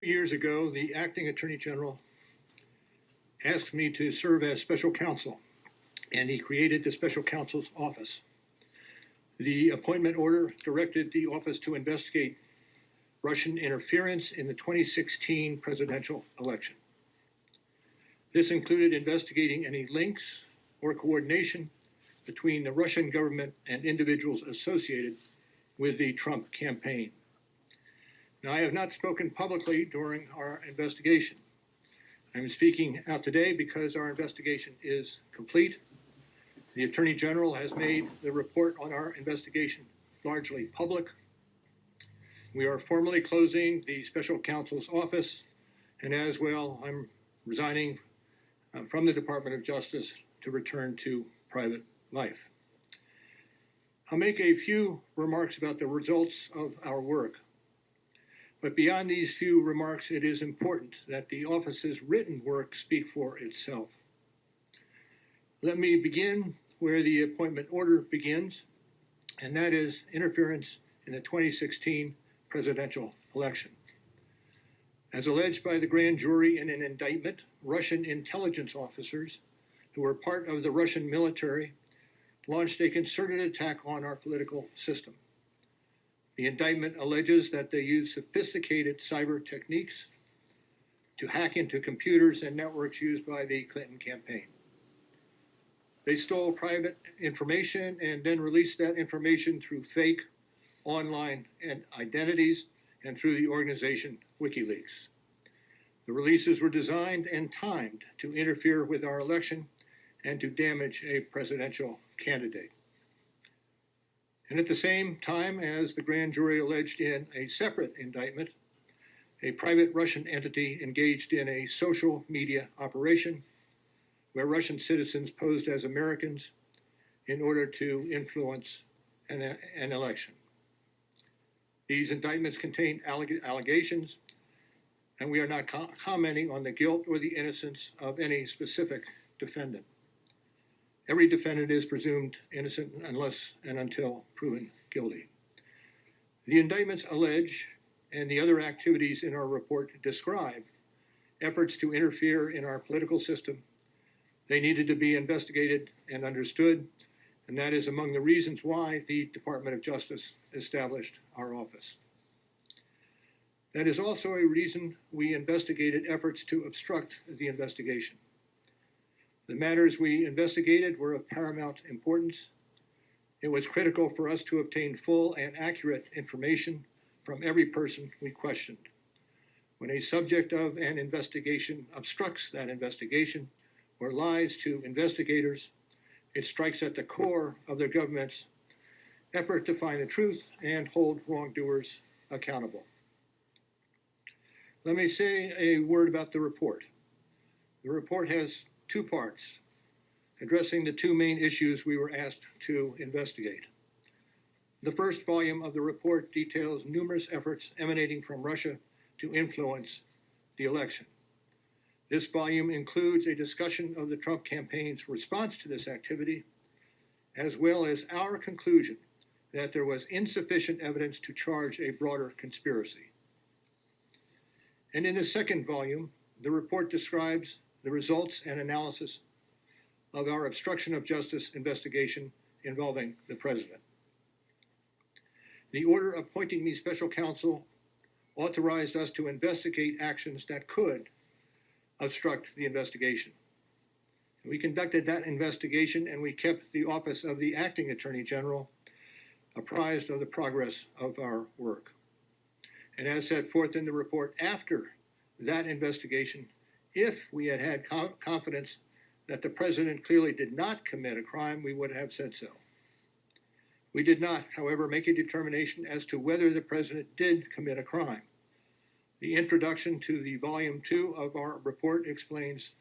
Years ago, the acting Attorney General asked me to serve as special counsel, and he created the special counsel's office. The appointment order directed the office to investigate Russian interference in the 2016 presidential election. This included investigating any links or coordination between the Russian government and individuals associated with the Trump campaign. Now, I have not spoken publicly during our investigation. I'm speaking out today because our investigation is complete. The Attorney General has made the report on our investigation largely public. We are formally closing the special counsel's office, and as well, I'm resigning from the Department of Justice to return to private life. I'll make a few remarks about the results of our work. But beyond these few remarks, it is important that the office's written work speak for itself. Let me begin where the appointment order begins, and that is interference in the 2016 presidential election. As alleged by the grand jury in an indictment, Russian intelligence officers who were part of the Russian military launched a concerted attack on our political system. The indictment alleges that they used sophisticated cyber techniques to hack into computers and networks used by the Clinton campaign. They stole private information and then released that information through fake online identities and through the organization WikiLeaks. The releases were designed and timed to interfere with our election and to damage a presidential candidate. And at the same time, as the grand jury alleged in a separate indictment, a private Russian entity engaged in a social media operation where Russian citizens posed as Americans in order to influence an election. These indictments contain allegations, and we are not commenting on the guilt or the innocence of any specific defendant. Every defendant is presumed innocent unless and until proven guilty. The indictments allege, and the other activities in our report describe, efforts to interfere in our political system. They needed to be investigated and understood, and that is among the reasons why the Department of Justice established our office. That is also a reason we investigated efforts to obstruct the investigation. The matters we investigated were of paramount importance. It was critical for us to obtain full and accurate information from every person we questioned. When a subject of an investigation obstructs that investigation or lies to investigators, it strikes at the core of the government's effort to find the truth and hold wrongdoers accountable. Let me say a word about the report. The report has two parts, addressing the two main issues we were asked to investigate. The first volume of the report details numerous efforts emanating from Russia to influence the election. This volume includes a discussion of the Trump campaign's response to this activity, as well as our conclusion that there was insufficient evidence to charge a broader conspiracy. And in the second volume, the report describes the results and analysis of our obstruction of justice investigation involving the president. The order appointing me special counsel authorized us to investigate actions that could obstruct the investigation. We conducted that investigation, and we kept the office of the acting Attorney General apprised of the progress of our work. And as set forth in the report, after that investigation, if we had had confidence that the president clearly did not commit a crime, we would have said so. We did not, however, make a determination as to whether the president did commit a crime. The introduction to the volume 2 of our report explains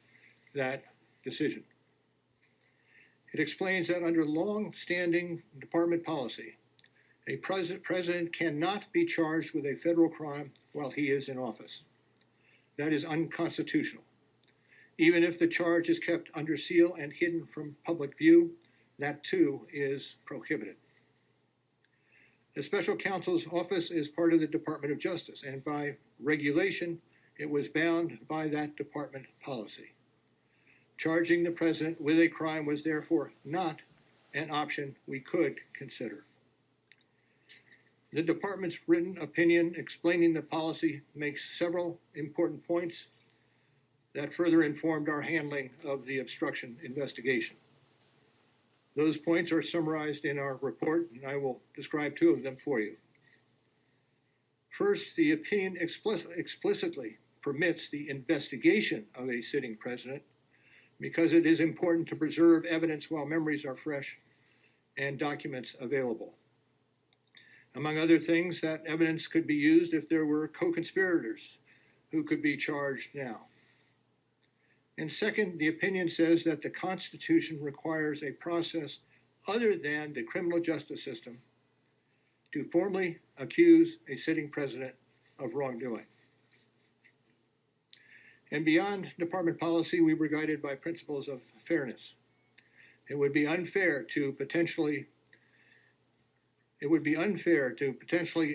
that decision. It explains that under long-standing department policy, a president cannot be charged with a federal crime while he is in office. That is unconstitutional. Even if the charge is kept under seal and hidden from public view, that too is prohibited. The special counsel's office is part of the Department of Justice, and by regulation, it was bound by that department policy. Charging the president with a crime was therefore not an option we could consider. The department's written opinion explaining the policy makes several important points that further informed our handling of the obstruction investigation. Those points are summarized in our report, and I will describe two of them for you. First, the opinion explicitly permits the investigation of a sitting president because it is important to preserve evidence while memories are fresh and documents available. Among other things, that evidence could be used if there were co-conspirators who could be charged now. And second, the opinion says that the Constitution requires a process other than the criminal justice system to formally accuse a sitting president of wrongdoing. And beyond department policy, we were guided by principles of fairness. It would be unfair to potentially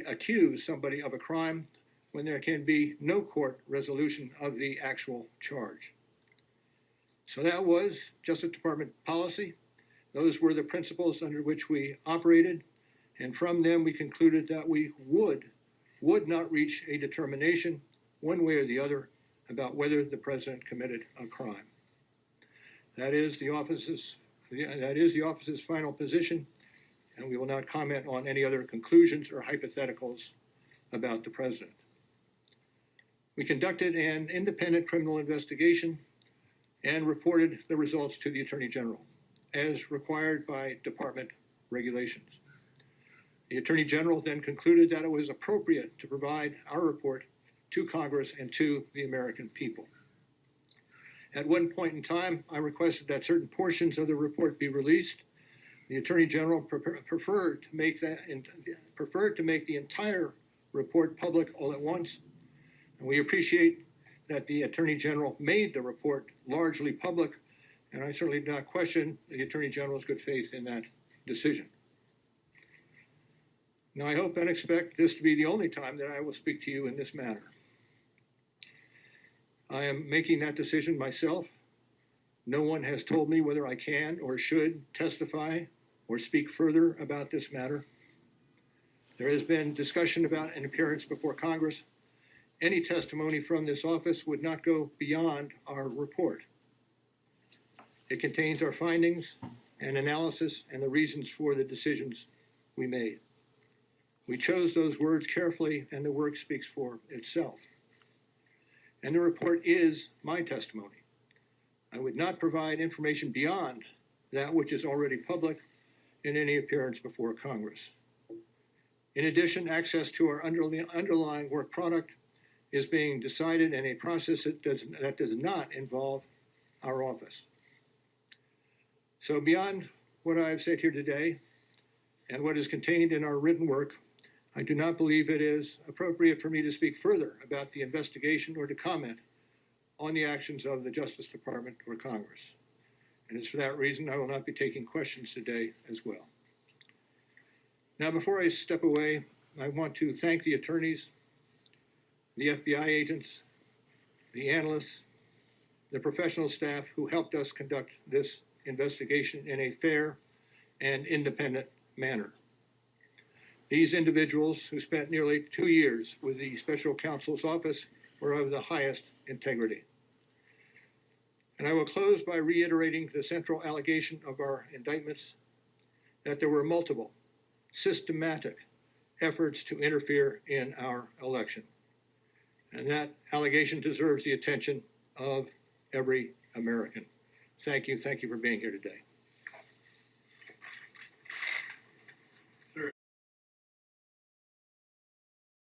accuse somebody of a crime when there can be no court resolution of the actual charge. So that was Justice Department policy. Those were the principles under which we operated, and from them we concluded that we would not reach a determination one way or the other about whether the president committed a crime. That is the office's final position, and we will not comment on any other conclusions or hypotheticals about the president. We conducted an independent criminal investigation and reported the results to the Attorney General, as required by department regulations. The Attorney General then concluded that it was appropriate to provide our report to Congress and to the American people. At one point in time, I requested that certain portions of the report be released. The Attorney General preferred to make the entire report public all at once, and we appreciate that the Attorney General made the report largely public, and I certainly do not question the Attorney General's good faith in that decision. Now, I hope and expect this to be the only time that I will speak to you in this matter. I am making that decision myself. No one has told me whether I can or should testify or speak further about this matter. There has been discussion about an appearance before Congress. Any testimony from this office would not go beyond our report. It contains our findings and analysis and the reasons for the decisions we made. We chose those words carefully, and the work speaks for itself. And the report is my testimony. I would not provide information beyond that which is already public in any appearance before Congress. In addition, access to our underlying work product is being decided in a process that does not involve our office. So beyond what I have said here today and what is contained in our written work, I do not believe it is appropriate for me to speak further about the investigation or to comment on the actions of the Justice Department or Congress. And it's for that reason I will not be taking questions today as well. Now, before I step away, I want to thank the attorneys, the FBI agents, the analysts, the professional staff who helped us conduct this investigation in a fair and independent manner. These individuals, who spent nearly 2 years with the Special Counsel's Office, were of the highest integrity. And I will close by reiterating the central allegation of our indictments, that there were multiple, systematic efforts to interfere in our election. And that allegation deserves the attention of every American. Thank you for being here today.